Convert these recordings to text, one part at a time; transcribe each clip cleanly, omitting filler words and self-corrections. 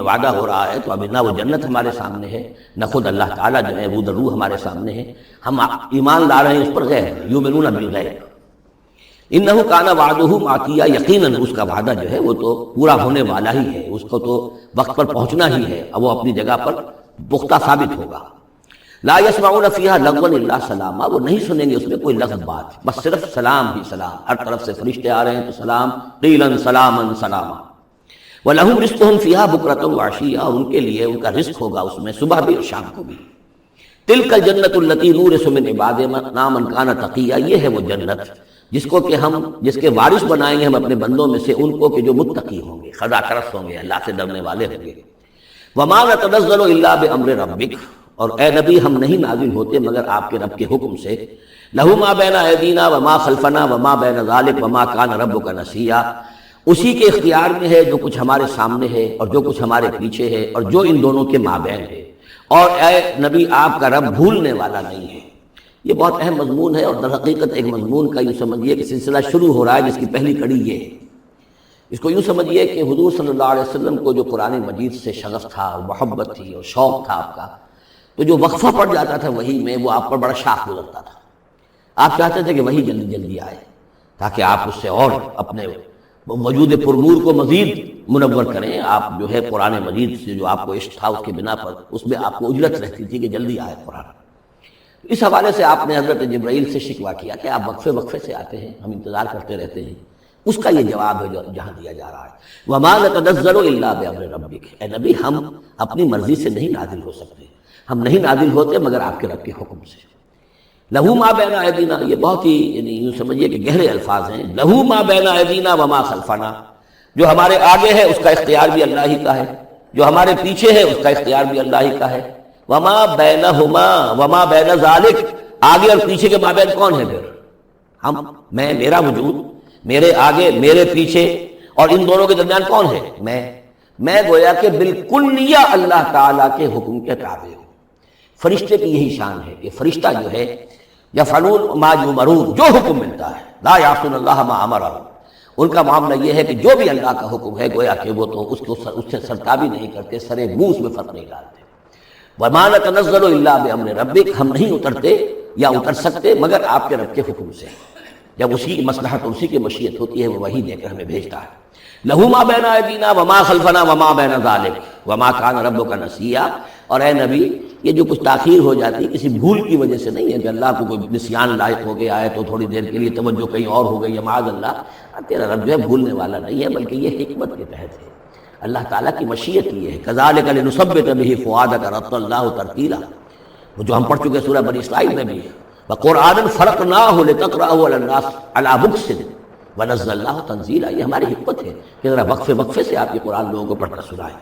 وعدہ ہو رہا ہے تو ابھی نہ وہ جنت ہمارے سامنے ہے، نہ خود اللہ تعالیٰ جو ہے وہ روح ہمارے سامنے ہے، ہم ایمان لا رہے ہیں اس پر غیب، یؤمنون بالغیب۔ انہ کان وعدہ ماتیا، یقیناً اس کا وعدہ جو ہے وہ تو پورا ہونے والا ہی ہے، اس کو تو وقت پر پہنچنا ہی ہے، اب وہ اپنی جگہ پر پختہ ثابت ہوگا۔ لا یسمعون فیہا لغوا الا سلاما، وہ نہیں سنیں گے اس میں کوئی لغو بات، بس صرف سلام ہی سلام، ہر طرف سے فرشتے آ رہے ہیں تو سلام، قیلا سلاما سلاما۔ وَلَهُمْ رِزْقُهُمْ فِيهَا بُكْرَةً وَعَشِيًّا، اور ان کے لیے ان کا رزق ہوگا اس میں صبح بھی اور شام کو بھی۔ تِلْكَ الْجَنَّةُ الَّتِي نُورِثُ مِنْ عِبَادِنَا مَنْ كَانَ تَقِيًّا، یہ ہے وہ جنت جس کو کہ ہم جس کے وارث بنائیں گے ہم اپنے بندوں میں سے ان کو کہ جو متقی ہوں گے، خدا ترس ہوں گے، اللہ سے ڈرنے والے ہوں گے۔ وَمَا نَتَنَزَّلُ إِلَّا بِأَمْرِ رَبِّكَ، اور اے نبی ہم نہیں نازل ہوتے مگر آپ کے رب کے حکم سے۔ لَهُ مَا بَيْنَ أَيْدِينَا وَمَا خَلْفَنَا وَمَا بَيْنَ ذَلِكَ وَمَا كَانَ رَبُّكَ نَسِيًّا، اسی کے اختیار میں ہے جو کچھ ہمارے سامنے ہے اور جو کچھ ہمارے پیچھے ہے اور جو ان دونوں کے مابین ہے، اور اے نبی آپ کا رب بھولنے والا نہیں ہے۔ یہ بہت اہم مضمون ہے، اور در حقیقت ایک مضمون کا یوں سمجھیے کہ سلسلہ شروع ہو رہا ہے جس کی پہلی کڑی یہ ہے۔ اس کو یوں سمجھیے کہ حضور صلی اللہ علیہ وسلم کو جو قرآن مجید سے شغف تھا اور محبت تھی اور شوق تھا آپ کا، تو جو وقفہ پڑ جاتا تھا وہی میں وہ آپ پر بڑا شاق گزرتا تھا۔ آپ چاہتے تھے کہ وہی جلدی جلدی آئے تاکہ آپ اس سے اور اپنے وجود پرنور کو مزید منور کریں۔ آپ جو ہے قرآن مجید سے جو آپ کو عشق تھا اس کے بنا پر اس میں آپ کو اجرت رہتی تھی کہ جلدی آئے قرآن۔ اس حوالے سے آپ نے حضرت جبرائیل سے شکوہ کیا کہ آپ وقفے وقفے سے آتے ہیں، ہم انتظار کرتے رہتے ہیں۔ اس کا یہ جواب ہے جو جہاں دیا جا رہا ہے، وَمَا نَتَنَزَّلُ إِلَّا بِأَمْرِ رَبِّكَ، اے نبی ہم اپنی مرضی سے نہیں نازل ہو سکتے، ہم نہیں نازل ہوتے مگر آپ کے رب کے حکم سے۔ لہو ما بین ایدینا، یہ بہت ہی یعنی یوں سمجھیے کہ گہرے الفاظ ہیں۔ لہو ما بین ایدینا وما خلفنا، جو ہمارے آگے ہے اس کا اختیار بھی اللہ ہی کا ہے، جو ہمارے پیچھے ہے اس کا اختیار بھی اللہ ہی کا ہے۔ وما بینہما وما بین ذالک، آگے اور پیچھے کے مابین کون ہے پھر؟ ہم، میں، میرا وجود، میرے آگے میرے پیچھے، اور ان دونوں کے درمیان کون ہے؟ میں گویا کہ بالکلیہ اللہ تعالیٰ کے حکم کے تابع ہوں۔ فرشتے کی یہی شان ہے کہ فرشتہ جو ہے یفعلون ما یؤمرون، جو حکم ملتا ہے، لا یعصون اللہ ما امرهم، ان کا معاملہ یہ ہے کہ جو بھی اللہ کا حکم ہے گویا کہ وہ تو اس سے سرتابی نہیں کرتے، سرے منہ اس میں فرق نہیں ڈالتے۔ وما نتنزل الا بامر ربک، ہم نہیں اترتے یا اتر سکتے مگر آپ کے رب کے حکم سے، جب اسی کی مصلحت اور اسی کی مشیت ہوتی ہے وہ وحی دے کر ہمیں بھیجتا ہے۔ لہو ما بین ایدینا وما خلفنا وما بین ذالک وما کان ربک نسیا، اور اے نبی یہ جو کچھ تاخیر ہو جاتی ہے کسی بھول کی وجہ سے نہیں ہے کہ اللہ کو کوئی نسیان لاحق ہو گیا ہے تو تھوڑی دیر کے لیے توجہ کہیں اور ہو گئی ہے، معاذ اللہ، تیرا رب جو ہے بھولنے والا نہیں ہے، بلکہ یہ حکمت کے تحت ہے، اللہ تعالیٰ کی مشیت یہ ہے۔ کذالک لنثبت بہ فؤادک رتلناہ ترتیلا، وہ جو ہم پڑھ چکے سورہ بنی اسرائیل میں بھی ہے، وقرآنا فرقناہ لتقرأہ علی الناس علی مکث ونزلناہ تنزیلا، یہ ہماری حکمت ہے کہ ذرا وقفے وقفے سے آپ یہ قرآن لوگوں کو پڑھ کر سنائیں۔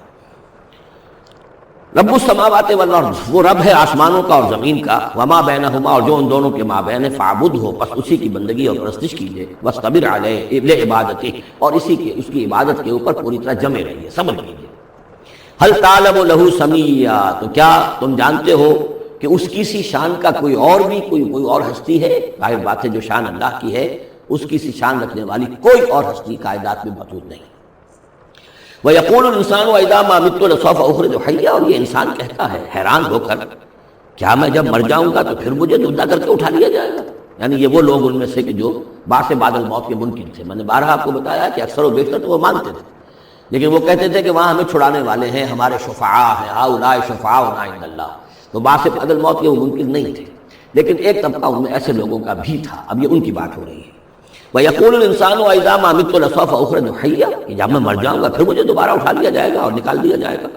رب السماوات والارض، وہ رب ہے آسمانوں کا اور زمین کا، وما بینہما، اور جو ان دونوں کے مابین ہے، فاعبدہ، بس اسی کی بندگی اور پرستش کیجیے، واصطبر علیہ لعبادتہ، اور اس کی عبادت کے اوپر پوری طرح جمے رہیے، صبر کیجیے۔ هل تعلم له سمیا، تو کیا تم جانتے ہو کہ اس کی سی شان کا کوئی اور بھی کوئی اور ہستی ہے؟ ظاہر بات ہے جو شان اللہ کی ہے اس کی سی شان رکھنے والی کوئی اور ہستی کائنات میں موجود نہیں۔ وَيَقُولُ الْإِنسَانُ وَإِذَا مَا مِتُّ لَسَوْفَ أُخْرَجُ حَيًّا، اور یہ انسان کہتا ہے حیران ہو کر، کیا میں جب مر جاؤں گا تو پھر مجھے زندہ کر کے اٹھا لیا جائے گا؟ یعنی یہ وہ لوگ ان میں سے کہ جو باعث بعد الموت کے منکر تھے۔ میں نے بارہا آپ کو بتایا کہ اکثر و بیشتر تو وہ مانتے تھے، لیکن وہ کہتے تھے کہ وہاں ہمیں چھڑانے والے ہیں، ہمارے شفعاء ہیں، ہؤلاء شفعاؤنا عند اللہ، تو باعث بعد الموت کے وہ منکر نہیں تھے، لیکن ایک طبقہ ان میں ایسے لوگوں کا بھی تھا۔ اب یہ ان کی بات ہو رہی ہے۔ وَيَقُولُ الْإِنسَانُ وَإِذَا مَا مِتُّ لَسَوْفَ أُخْرَجُ حَيًّا، کہ جب میں مر جاؤں گا پھر مجھے دوبارہ اٹھا لیا جائے گا اور نکال دیا جائے گا۔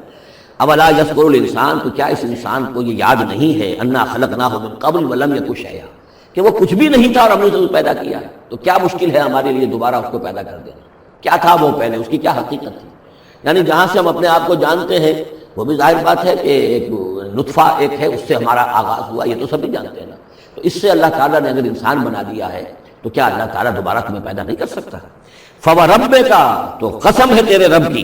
أَوَلَا يَذْكُرُ الْإِنسَانُ، تو کیا اس انسان کو یہ یاد نہیں ہے، أَنَّا خَلَقْنَاهُ مِن قَبْلُ وَلَمْ يَكُ شَيْئًا، کہ وہ کچھ بھی نہیں تھا اور ہم نے اسے پیدا کیا، تو کیا مشکل ہے ہمارے لیے دوبارہ اس کو پیدا کر دینا؟ کیا تھا وہ پہلے، اس کی کیا حقیقت تھی؟ یعنی جہاں سے ہم اپنے آپ کو جانتے ہیں وہ بھی ظاہر بات ہے کہ ایک نطفہ ایک ہے، اس سے ہمارا آغاز ہوا، یہ تو سبھی جانتے ہیں نا۔ تو اس سے اللہ تعالیٰ نے اگر انسان بنا دیا ہے تو کیا اللہ تعالیٰ دوبارہ تمہیں پیدا نہیں کر سکتا؟ فَوَرَبِّكَ، تو قسم ہے تیرے رب کی،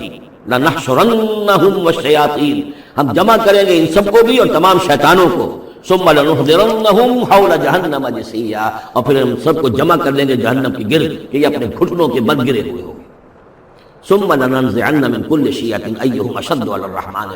لَنَحْشُرَنَّهُمْ وَالشَّيَاطِينَ، ہم جمع کریں گے ان سب کو بھی اور تمام شیطانوں کو، ثُمَّ لَنُحْضِرَنَّهُمْ حَوْلَ جَهَنَّمَ جِثِيًّا، اور پھر ہم سب کو جمع کر لیں گے جہنم کی گرد کہ یہ اپنے گھٹنوں کے بل گرے ہوئے ہوں گے۔ ثم لننزعن من كل شيعة أيهم أشد على الرحمن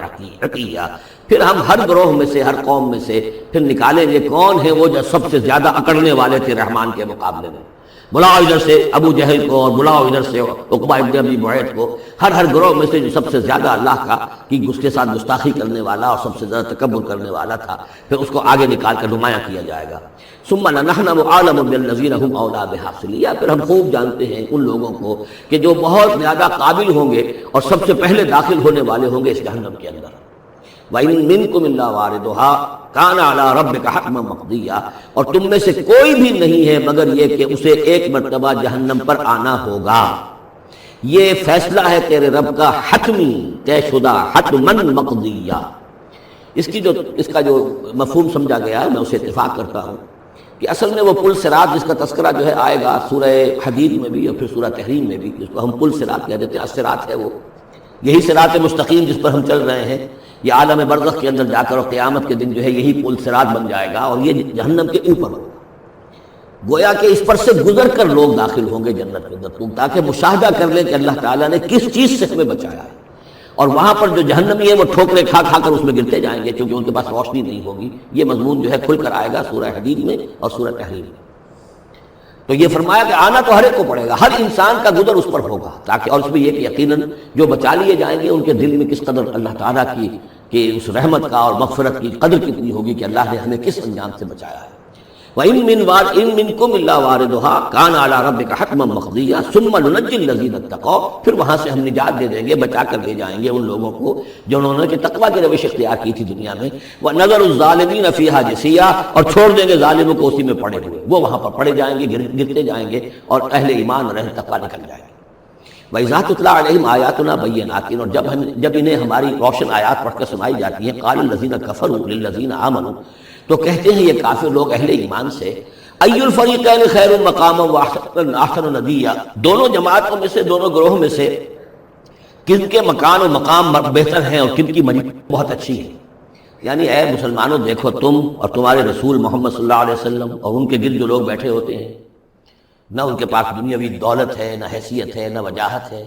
عتيا، پھر ہم ہر گروہ میں سے، ہر قوم میں سے پھر نکالیں گے کون ہے وہ جو سب سے زیادہ اکڑنے والے تھے رحمان کے مقابلے میں۔ بلاؤ ادھر سے ابو جہل کو اور بلاؤ ادھر سے عقبہ ابن ابی معیط کو، ہر گروہ میں سے جو سب سے زیادہ اللہ کا کی اس کے ساتھ گستاخی کرنے والا اور سب سے زیادہ تکبر کرنے والا تھا، پھر اس کو آگے نکال کر نمایاں کیا جائے گا۔ ثم لنحن اعلم بالذین هم اولی بها صلیہ، پھر ہم خوب جانتے ہیں ان لوگوں کو کہ جو بہت زیادہ قابل ہوں گے اور سب سے پہلے داخل ہونے والے ہوں گے اس جہنم کے اندر۔ وَإِن مِّنكُمْ إِلَّا وَارِدُهَا كَانَ عَلَىٰ رَبِّكَ حَتْمًا مَقْضِيًّا، اور تم میں سے کوئی بھی نہیں ہے مگر یہ کہ اسے ایک مرتبہ جہنم پر آنا ہوگا، یہ فیصلہ ہے تیرے رب کا حتمی، طے شدہ، حتمًا مقضیہ۔ اس کا جو مفہوم سمجھا گیا ہے میں اسے اتفاق کرتا ہوں کہ اصل میں وہ پل صراط جس کا تذکرہ جو ہے آئے گا سورہ حدید میں بھی اور پھر سورہ تحریم میں بھی، جس کو ہم پل صراط کہہ دیتے ہیں، الصراط ہے وہ، یہی صراط مستقیم جس پر ہم چل رہے ہیں، یہ عالم برزخ کے اندر جا کر اور قیامت کے دن جو ہے یہی پل صراط بن جائے گا اور یہ جہنم کے اوپر ہوگا، گویا کہ اس پر سے گزر کر لوگ داخل ہوں گے جنت کے اندر، تاکہ مشاہدہ کر لیں کہ اللہ تعالیٰ نے کس چیز سے ہمیں بچایا ہے۔ اور وہاں پر جو جہنمی ہے وہ ٹھوکریں کھا کھا کر اس میں گرتے جائیں گے کیونکہ ان کے پاس روشنی نہیں ہوگی۔ یہ مضمون جو ہے کھل کر آئے گا سورہ حدید میں اور سورہ تحریم میں۔ تو یہ فرمایا کہ آنا تو ہر ایک کو پڑے گا، ہر انسان کا گزر اس پر ہوگا، تاکہ اور اس میں یہ کہ یقیناً جو بچا لیے جائیں گے ان کے دل میں کس قدر اللہ تعالیٰ کی کہ اس رحمت کا اور مغفرت کی قدر کتنی ہوگی کہ اللہ نے ہمیں کس انجام سے بچایا ہے۔ وَإِن مِّنكُمْ إِلَّا وَارِدُهَا كَانَ عَلَىٰ رَبِّكَ حَتْمًا مَقْضِيًّا ثُمَّ نُنَجِّي الَّذِينَ اتَّقَوْا، پھر وہاں سے ہم نجات دے دیں گے، بچا کر لے جائیں گے ان لوگوں کو جنہوں نے کہ تقویٰ کی روش اختیار کی تھی دنیا میں، وَنَذَرُ الظَّالِمِينَ فِيهَا جِثِيًّا، اور چھوڑ دیں گے ظالموں کو اسی میں پڑے ہوئے، وہ وہاں پر پڑے جائیں گے، گرتے جائیں گے اور اہل ایمان اور اہل تقویٰ نکل جائیں گے۔ وَإِذَا تُتْلَىٰ عَلَيْهِمْ آيَاتُنَا بَيِّنَاتٍ، اور جب انہیں ہماری روشن آیات پڑھ کر سنائی جاتی ہیں، قَالَ الَّذِينَ كَفَرُوا لِلَّذِينَ آمَنُوا، تو کہتے ہیں یہ کافر لوگ اہل ایمان سے، اَيُّ الْفَرِيقَيْنِ خَيْرٌ مَقَامًا وَأَحْسَنُ نَدِيًّا، دونوں جماعتوں میں سے، دونوں گروہوں میں سے کن کے مکان و مقام بہتر ہیں اور کن کی مجید بہت اچھی ہے۔ یعنی اے مسلمانوں دیکھو، تم اور تمہارے رسول محمد صلی اللہ علیہ وسلم اور ان کے گرد جو لوگ بیٹھے ہوتے ہیں، نہ ان کے پاس دنیاوی دولت ہے، نہ حیثیت ہے، نہ وجاہت ہے،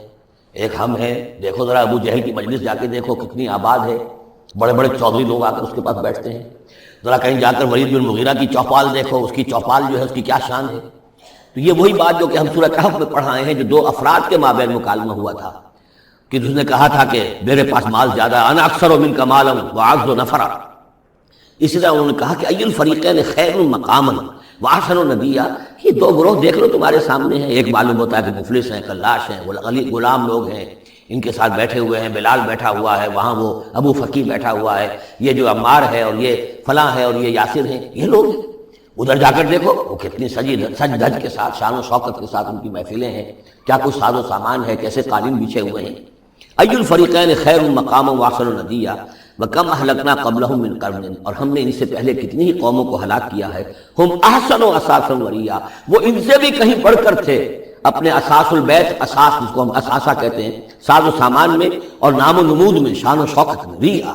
ایک ہم ہیں۔ دیکھو ذرا ابو جہل کی مجلس جا کے دیکھو کتنی آباد ہے، بڑے بڑے چودھری لوگ آ کر اس کے پاس بیٹھتے ہیں۔ ذرا کہیں جا کر ولید بن مغیرہ کی چوپال دیکھو، اس کی چوپال جو ہے اس کی کیا شان ہے۔ تو یہ وہی بات جو کہ ہم سورہ کہف میں پڑھائے ہیں، جو دو افراد کے مابین مکالمہ ہوا تھا کہ اس نے کہا تھا کہ میرے پاس مال زیادہ، انا اکثر منک مالا واعز نفرا، اسی طرح انہوں نے کہا کہ ای الفریقین خیر مقاما واحسن ندیا، یہ دو گروہ دیکھ لو تمہارے سامنے ہیں، ایک معلوم ہوتا ہے کہ مفلس ہیں، کلاش ہیں، غلام لوگ ہیں، ان کے ساتھ بیٹھے ہوئے ہیں، بلال بیٹھا ہوا ہے، وہاں وہ ابو فقی بیٹھا ہوا ہے، یہ جو عمار ہے اور یہ فلاں ہے اور یہ یاسر ہیں، یہ لوگ ہیں۔ ادھر جا کر دیکھو وہ کتنی سج دھج کے ساتھ، شان و شوکت کے ساتھ ان کی محفلیں ہیں، کیا کچھ ساز و سامان ہے، کیسے قالین بچھے ہوئے ہیں۔ ای الفریقین خیر مقاما واحسن ندیا وکم اہلکنا قبلہم من قرن، اور ہم نے ان سے پہلے کتنی ہی قوموں کو ہلاک کیا ہے، ہم احسن و اساسا وریا، وہ ان سے بھی کہیں بڑھ کر تھے اپنے اساس البیت، اساس جس کو ہم اساسہ کہتے ہیں، ساز و سامان میں اور نام و نمود میں، شان و شوکت میں، ریا،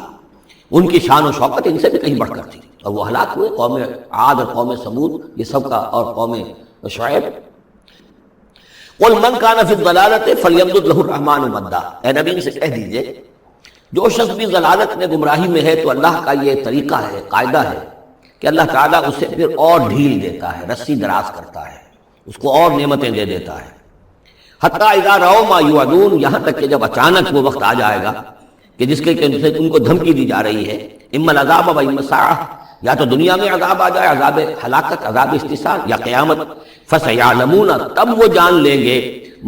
ان کی شان و شوکت ان سے بھی کہیں بڑھ کر تھی، اور وہ ہلاک ہوئے۔ قوم عاد اور قوم سمود یہ سب کا، اور قوم شعیب۔ قل من کان فی الضلالۃ فلیمدد لہ الرحمن مدا، اے نبی ان سے کہہ دیجئے جو شخص بھی ضلالت میں، گمراہی میں ہے، تو اللہ کا یہ طریقہ ہے، قاعدہ ہے کہ اللہ تعالیٰ اسے پھر اور ڈھیل دیتا ہے، رسی دراز کرتا ہے، اس کو اور نعمتیں دے دیتا ہے۔ حتیٰ اذا رأوا ما یوعدون، یہاں تک کہ جب اچانک وہ وقت آ جائے گا کہ جس کے ان کو دھمکی دی جا رہی ہے، اما العذاب و اما الساعہ، یا تو دنیا میں عذاب آ جائے، عذاب ہلاکت، عذاب استحصال، یا قیامت، فسیعلمون، تب وہ جان لیں گے،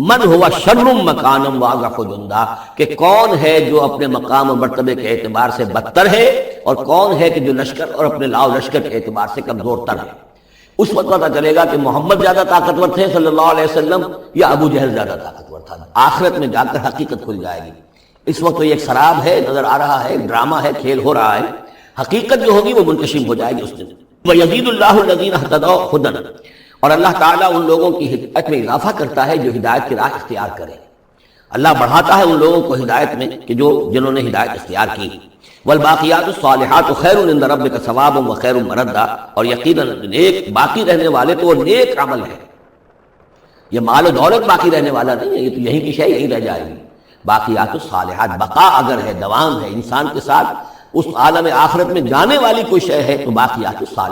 من ہوا شر مکانا واضعف جندا، کہ کون ہے جو اپنے مقام و مرتبے کے اعتبار سے بدتر ہے، اور کون ہے کہ جو لشکر اور اپنے لاؤ لشکر کے اعتبار سے کمزور تر ہے۔ اس وقت پتہ چلے گا کہ محمد زیادہ طاقتور تھے صلی اللہ علیہ وسلم، یا ابو جہل زیادہ طاقتور تھا۔ آخرت میں جا کر حقیقت کھل جائے گی۔ اس وقت تو یہ ایک سراب ہے، نظر آ رہا ہے، ڈرامہ ہے، کھیل ہو رہا ہے، حقیقت جو ہوگی وہ منکشف ہو جائے گی اس دن۔ وَيَزِيدُ اللَّهُ الَّذِينَ اهْتَدَوْا هُدًى، اور اللہ تعالیٰ ان لوگوں کی ہدایت میں اضافہ کرتا ہے جو ہدایت کی راہ اختیار کرے، اللہ بڑھاتا ہے ان لوگوں کو ہدایت میں کہ جنہوں نے ہدایت اختیار کی۔ والباقیات الصالحات خیر عند ربک ثوابا وخیر مردا، اور یقیناً نیک باقی رہنے والے تو وہ نیک عمل ہے، یہ مال و دولت باقی رہنے والا نہیں ہے، یہ تو یہیں کی شے یہیں رہ جائے گی، باقیات الصالحات، بقا اگر ہے، دوام ہے انسان کے ساتھ، اس عالم آخرت میں جانے والی کوئی شے ہے تو باقیات الصالحات